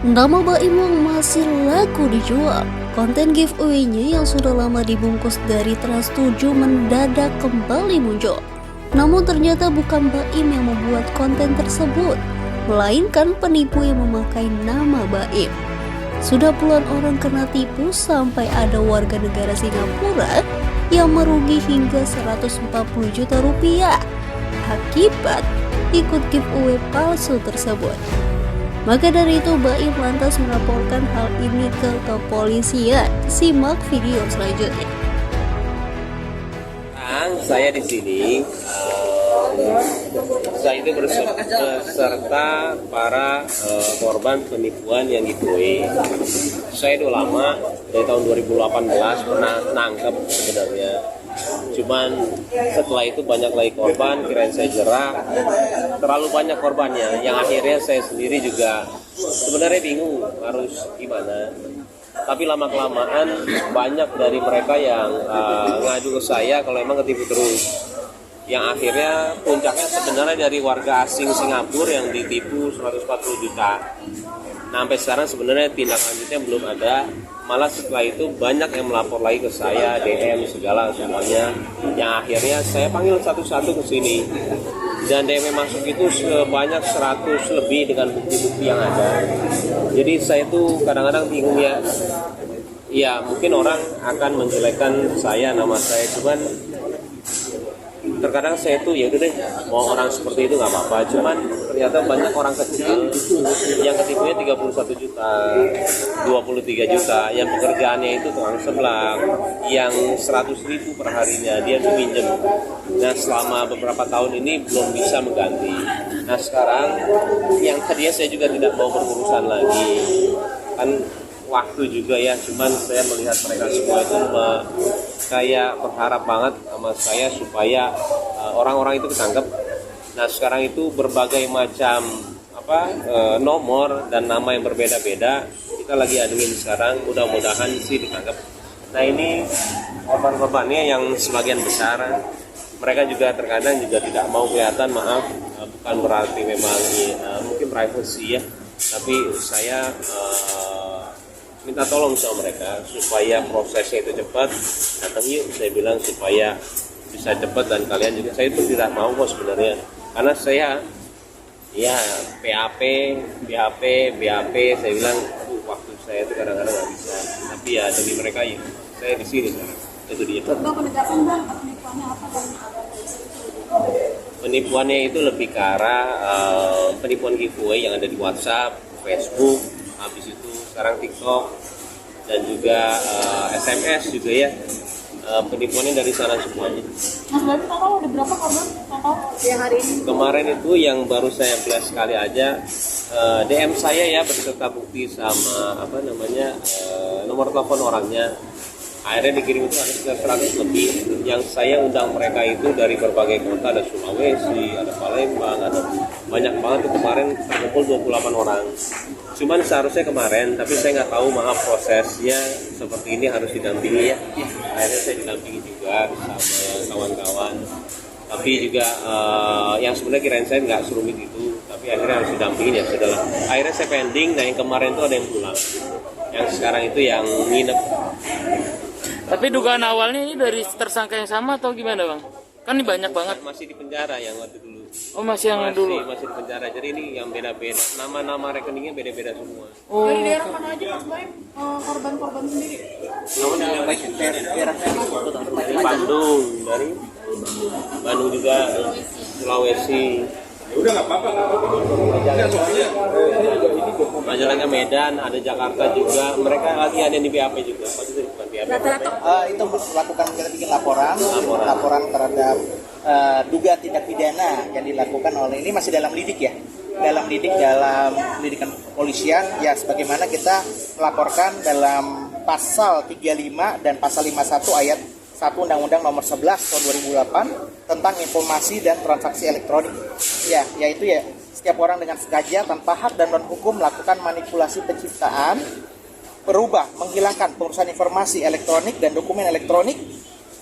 Nama Baim yang masih laku dijual. Konten giveaway-nya yang sudah lama dibungkus dari Trans 7 mendadak kembali muncul. Namun ternyata bukan Baim yang membuat konten tersebut, melainkan penipu yang memakai nama Baim. Sudah puluhan orang kena tipu sampai ada warga negara Singapura yang merugi hingga 140 juta rupiah akibat ikut giveaway palsu tersebut. Maka dari itu Baim lantas melaporkan hal ini ke kepolisian. Simak video selanjutnya. Saya di sini, saya itu beserta para korban penipuan yang giveaway. Saya udah lama, dari tahun 2018 pernah nangkep sebenarnya. Cuman setelah itu banyak lagi korban, kirain saya jerak, terlalu banyak korbannya, yang akhirnya saya sendiri juga sebenarnya bingung harus gimana. Tapi lama-kelamaan banyak dari mereka yang ngadu ke saya kalau emang ketipu terus. Yang akhirnya puncaknya sebenarnya dari warga asing Singapura yang ditipu 140 juta. Nah, sampai sekarang sebenarnya tindak lanjutnya belum ada. Malah setelah itu banyak yang melapor lagi ke saya, DM segala semuanya. Yang akhirnya saya panggil satu-satu ke sini. Dan DM yang masuk itu sebanyak 100 lebih dengan bukti-bukti yang ada. Jadi saya tuh kadang-kadang bingung ya. Ya mungkin orang akan menjelekkan saya, nama saya, cuman terkadang saya tuh ya udah deh, mau orang seperti itu nggak apa-apa. Cuman ternyata banyak orang kecil yang ketipunya 31 juta, 23 juta, yang pekerjaannya itu tukang seblak, yang 100 ribu per harinya dia tuh minjem. Nah selama beberapa tahun ini belum bisa mengganti. Nah sekarang yang tadinya saya juga tidak mau berurusan lagi, kan waktu juga ya, cuman saya melihat mereka semua itu kayak berharap banget sama saya supaya orang-orang itu ketangkep. Nah sekarang itu berbagai macam nomor dan nama yang berbeda-beda kita lagi adengin sekarang, mudah-mudahan sih ditangkap. Nah ini korban-korbannya yang sebagian besar mereka juga terkadang juga tidak mau kelihatan, maaf, bukan berarti memang mungkin privacy ya, tapi saya minta tolong sama mereka supaya prosesnya itu cepat. Datang yuk, saya bilang, supaya bisa cepat. Dan kalian juga, saya itu tidak mau kok sebenarnya, karena saya ya BAP saya bilang waktu saya itu kadang-kadang nggak bisa, tapi ya demi mereka ya saya di sini sekarang. Itu dia. Penipuannya itu lebih ke arah penipuan giveaway yang ada di WhatsApp, Facebook, habis itu sekarang TikTok, dan juga SMS juga ya. Penipuannya dari sana semuanya. Mas Baim, total ada berapa korban total yang hari ini? Kemarin itu yang baru saya blast sekali aja, DM saya ya beserta bukti sama nomor telepon orangnya. Akhirnya dikirim itu ada sekitar 100 lebih. Yang saya undang mereka itu dari berbagai kota, ada Sulawesi, ada Palembang, ada banyak banget. Itu kemarin terkumpul 28 orang. Cuman seharusnya kemarin, tapi saya nggak tahu, maaf, prosesnya seperti ini harus didampingi ya. Akhirnya saya didampingi juga sama kawan-kawan. Tapi juga yang sebenarnya kirain saya nggak serumit itu, tapi akhirnya harus didampingin ya sudah. Akhirnya saya pending. Nah yang kemarin itu ada yang pulang, yang sekarang itu yang nginep. Tapi dugaan awalnya ini dari tersangka yang sama atau gimana bang? Kan ini banyak banget. Masih di penjara yang waktu dulu. Oh masih yang dulu? Masih di penjara, jadi ini yang beda-beda. Nama-nama rekeningnya beda-beda semua. Oh. Dari daerah mana aja Mas Baim korban-korban sendiri? Dari Bandung juga, Sulawesi. Udah nggak apa-apa. Majalengka, Medan, ada Jakarta juga. Mereka lagi ada di BAP juga. Bukan BAP. Itu melakukan, kita bikin laporan terhadap duga tindak pidana yang dilakukan oleh, ini masih dalam lidik ya, dalam lidikan kepolisian ya, sebagaimana kita melaporkan dalam pasal 35 dan pasal 51 ayat 1 Undang-Undang Nomor 11 Tahun 2008 tentang informasi dan transaksi elektronik ya, yaitu ya setiap orang dengan sengaja tanpa hak dan non hukum melakukan manipulasi penciptaan, berubah, menghilangkan, pengurusan informasi elektronik dan dokumen elektronik,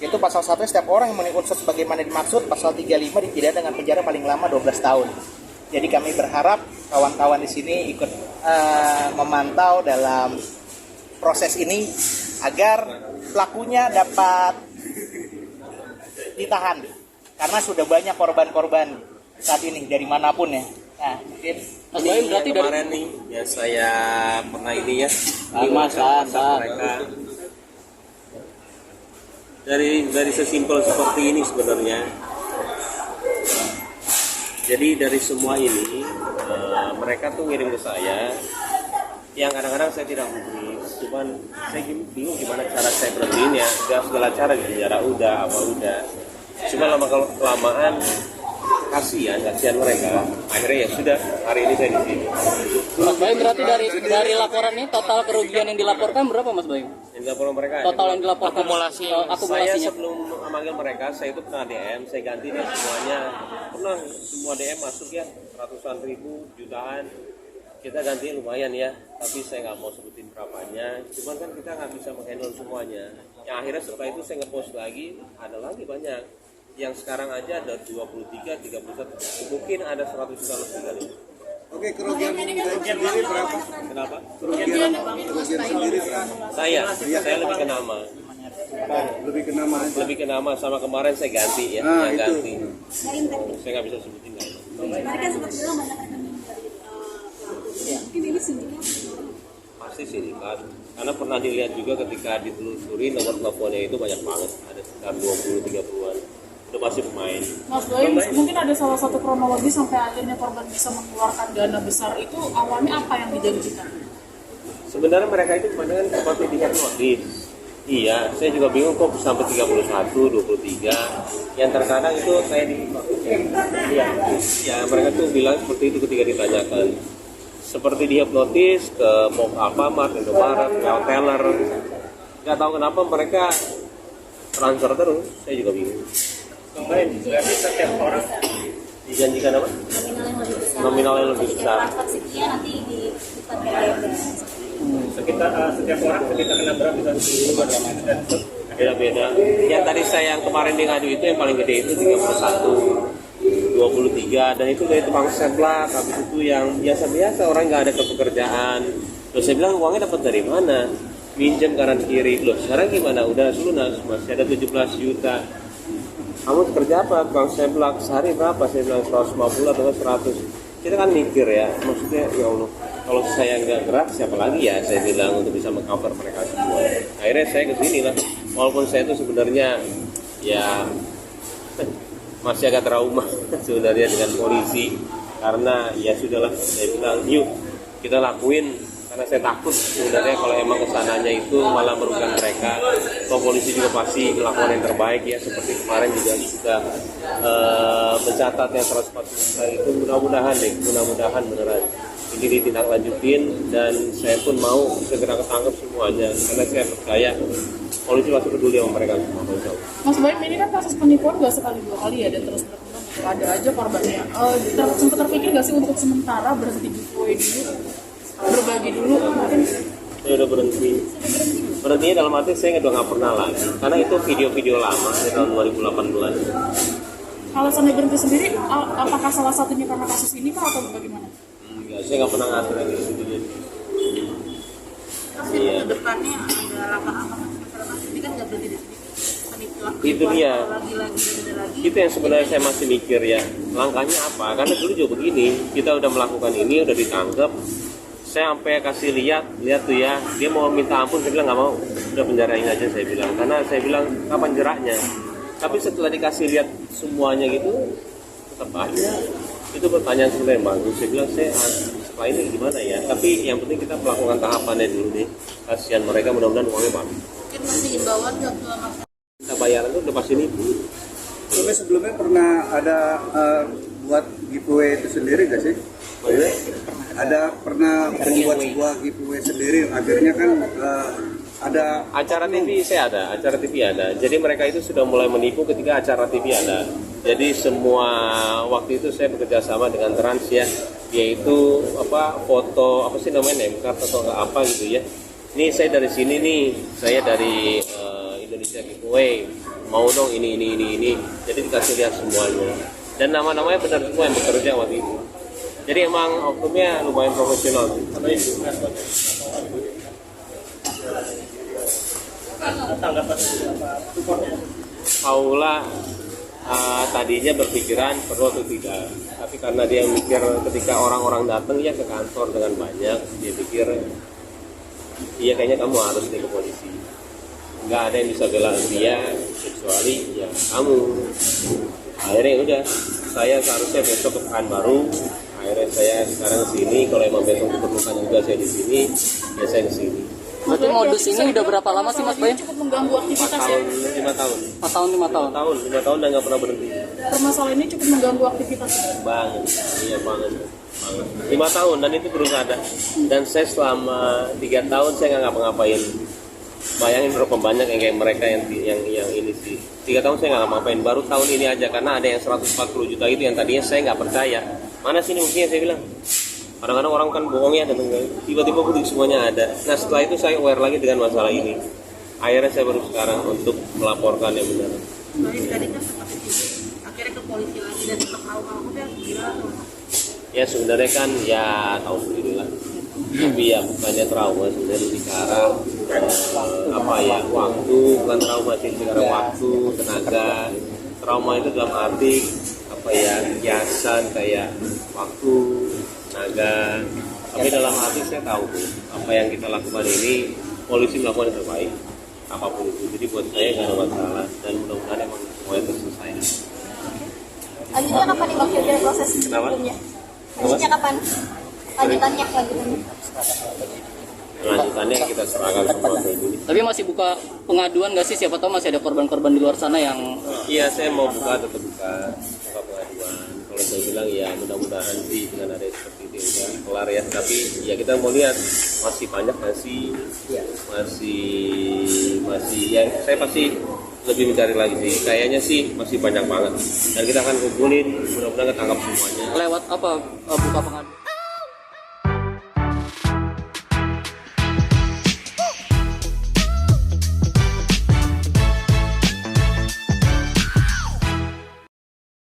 yaitu pasal 1 setiap orang yang memenuhi unsur sebagaimana dimaksud, pasal 35 dipidana dengan penjara paling lama 12 tahun. Jadi kami berharap kawan-kawan di sini ikut memantau dalam proses ini agar pelakunya dapat ditahan, karena sudah banyak korban-korban saat ini dari manapun ya. Nah, mungkin Mas Bayu berarti dari kemarin nih ya saya pernah ini ya Mas mereka dari sesimpel seperti ini sebenarnya. Jadi dari semua ini mereka tuh ngirim ke saya yang kadang-kadang saya tidak hubungi, cuman saya bingung gimana cara saya berhentiin ya. Udah segala cara di penjara udah apa udah, cuma kelamaan kasihan mereka. Akhirnya ya sudah, hari ini saya di sini. Mas Bayu berarti dari laporan ini total kerugian yang dilaporkan berapa Mas Bayu? Yang dilaporkan mereka Total yang dilaporkan saya akumulasinya. sebelum memanggil mereka, saya itu pernah DM, saya ganti deh semuanya. Pernah semua DM masuk ya, ratusan ribu, jutaan. Kita ganti lumayan ya, tapi saya nggak mau sebutin berapanya. Cuman kan kita nggak bisa menghandle semuanya. Yang akhirnya setelah itu saya ngepost lagi, ada lagi banyak. Yang sekarang aja ada 23, 31, mungkin ada 100 juta lebih kali. Oke, kerugian sendiri berapa? Kenapa? Kerugian sendiri berapa? Saya lebih ke nama. Lebih ke nama aja. Lebih ke nama, sama kemarin saya ganti ya, Nah, yang itu. ganti. Saya nggak bisa sebutin nama. Mereka sempat bilang banyak rekening dari mungkin ini sindikat. Pasti sindikat. Karena pernah dilihat juga ketika ditelusuri nomor teleponnya itu banyak banget, ada sekitar 20-30-an. Itu masih pemain. Mas Bayu, mungkin ada salah satu kronologi sampai akhirnya korban bisa mengeluarkan dana besar itu awalnya apa yang dijanjikan? Sebenarnya mereka itu kebanyakan seperti dihipnotis. Iya, saya juga bingung kok sampai 31, 23. Yang terkadang itu kayak dihipnotis. Iya, ya, mereka tuh bilang seperti itu ketika ditanyakan. Seperti dihipnotis ke Alfamart, Indomaret, ke teller. Nggak tahu kenapa mereka transfer terus. Saya juga bingung. Berarti setiap orang dijanjikan apa? Nominal yang lebih besar. Transaksinya nanti di Sekitar setiap orang kita kena berapa? Beda-beda. Yang tadi saya yang kemarin di ngadu itu yang paling gede itu 31, 23, dan itu dari tukang seblak. Habis itu yang biasa-biasa orang nggak ada kepekerjaan. Terus saya bilang uangnya dapat dari mana? Minjem kanan kiri. Loh sekarang gimana? Udah lunas, masih ada 17 juta. Kamu kerja apa? Tukang seblak. Sehari berapa? Saya bilang 150 atau 100. Kita kan mikir ya, maksudnya ya Allah, kalau saya nggak gerak siapa lagi ya, saya bilang, untuk bisa mengcover mereka semua. Akhirnya saya kesini lah, walaupun saya itu sebenarnya ya masih agak trauma sebenarnya dengan polisi, karena ya sudahlah, saya bilang yuk kita lakuin, karena saya takut sebenarnya kalau emang kesananya itu malah merugikan mereka. Polisi juga pasti melakukan yang terbaik ya, seperti kemarin juga kita mencatat yang 140 juta itu. Mudah-mudahan beneran ini ditindaklanjutin, dan saya pun mau segera ketangkep semuanya, karena saya percaya polisi pasti peduli sama mereka semua. Mas Bayu, ini kan kasus penipuan nggak sekali dua kali ya, dan terus berkembang, ada aja korbannya. Sempat terpikir nggak sih untuk sementara berhenti giveaway dulu, berbagi dulu mungkin? Saya udah berhentinya dalam arti saya nggak pernah lagi, karena itu video-video lama dari tahun 2018. Alasannya berhenti sendiri, apakah salah satunya karena kasus ini kah atau bagaimana? Enggak, saya nggak pernah ngatur lagi di situ. Iya. Kedepannya ada langkah apa? Ini kan nggak berhenti di sini. Itu dia. Lagi. Itu yang sebenarnya saya masih mikir ya, langkahnya apa? Karena dulu juga begini, kita udah melakukan ini, udah ditangkap. Saya sampai kasih lihat tuh ya, dia mau minta ampun, saya bilang nggak mau, udah penjarain aja saya bilang, karena saya bilang kapan jeraknya. Tapi setelah dikasih lihat semuanya gitu, tetap aja. Itu pertanyaan sebenarnya yang bagus. Saya bilang saya setelah ini gimana ya? Tapi yang penting kita melakukan tahapannya dulu deh. Kasihan mereka, mudah-mudahan uangnya bagus. Mungkin masih imbauan nggak ke masyarakat? Kita bayaran tuh udah pasti nipu. Tapi sebelumnya pernah ada buat giveaway itu sendiri nggak sih? Ada pernah membuat sebuah giveaway sendiri, akhirnya kan ada acara TV saya ada, acara TV ada. Jadi mereka itu sudah mulai menipu ketika acara TV ada. Jadi semua waktu itu saya bekerja sama dengan Trans ya, yaitu foto apa sih namanya, name card atau nggak apa gitu ya. Ini saya dari sini nih, saya dari Indonesia Giveaway, mau dong ini. Jadi dikasih lihat semuanya. Dan nama-namanya benar semua yang bekerja waktu itu. Jadi emang oknumnya lumayan profesional. Paula tadinya berpikiran perlu atau tidak, tapi karena dia mikir ketika orang-orang datang ya ke kantor dengan banyak, dia pikir iya kayaknya kamu harus nih ke polisi, nggak ada yang bisa bela dia kecuali ya kamu. Akhirnya udah, saya seharusnya besok ke Pekanbaru, akhirnya saya sekarang kesini. Kalau emang besok diperlukan juga saya di sini, ya saya kesini. Berarti modus ini udah berapa lama sih Mas Bayu? Cukup mengganggu 4 aktivitas ya. tahun, 5 tahun. 4 tahun, 5 tahun. 5 tahun dan nggak pernah berhenti. Permasalahan ini cukup mengganggu aktivitas. Banget, iya banget. 5 tahun dan itu terus ada. Dan saya selama 3 tahun saya nggak ngapa-ngapain. Bayangin berapa banyak yang kayak mereka yang ini sih. 3 tahun saya nggak ngapa-ngapain. Baru tahun ini aja karena ada yang 140 juta itu yang tadinya saya nggak percaya. Mana sih ini buktinya, saya bilang. Kadang-kadang orang kan bohong ya, tiba-tiba bukti semuanya ada. Nah setelah itu saya aware lagi dengan masalah ini. Akhirnya saya baru sekarang untuk melaporkan yang benar. Akhirnya ke polisi lagi dan tetap tahu udah gimana? Ya sebenarnya kan ya tahu sendiri lah. Tapi ya bukannya trauma, sebenarnya lebih ke arah waktu, bukan trauma sih, lebih ke arah waktu, tenaga. Trauma itu dalam arti kiasan kayak waktu, tenaga. Tapi dalam arti saya tahu apa yang kita lakukan ini polisi melakukan yang terbaik apapun itu. Jadi buat saya nggak ada masalah dan mudah-mudahan emang semuanya terselesai. Lanjutnya kapan nih Bang Firda proses hukumnya? Lanjutnya kapan? Lanjutannya. Lanjutannya kita serahkan semua ke ini. Tapi masih buka pengaduan nggak sih? Siapa tahu masih ada korban-korban di luar sana yang... Iya, saya mau tetap buka pengaduan. Kalau saya bilang ya mudah-mudahan sih dengan ada seperti ini udah kelar ya. Tapi ya kita mau lihat masih banyak masih ya saya pasti lebih mencari lagi sih. Kayaknya sih masih banyak banget. Dan kita akan kumpulin, mudah-mudahan ketangkap semuanya. Lewat apa buka pengaduan?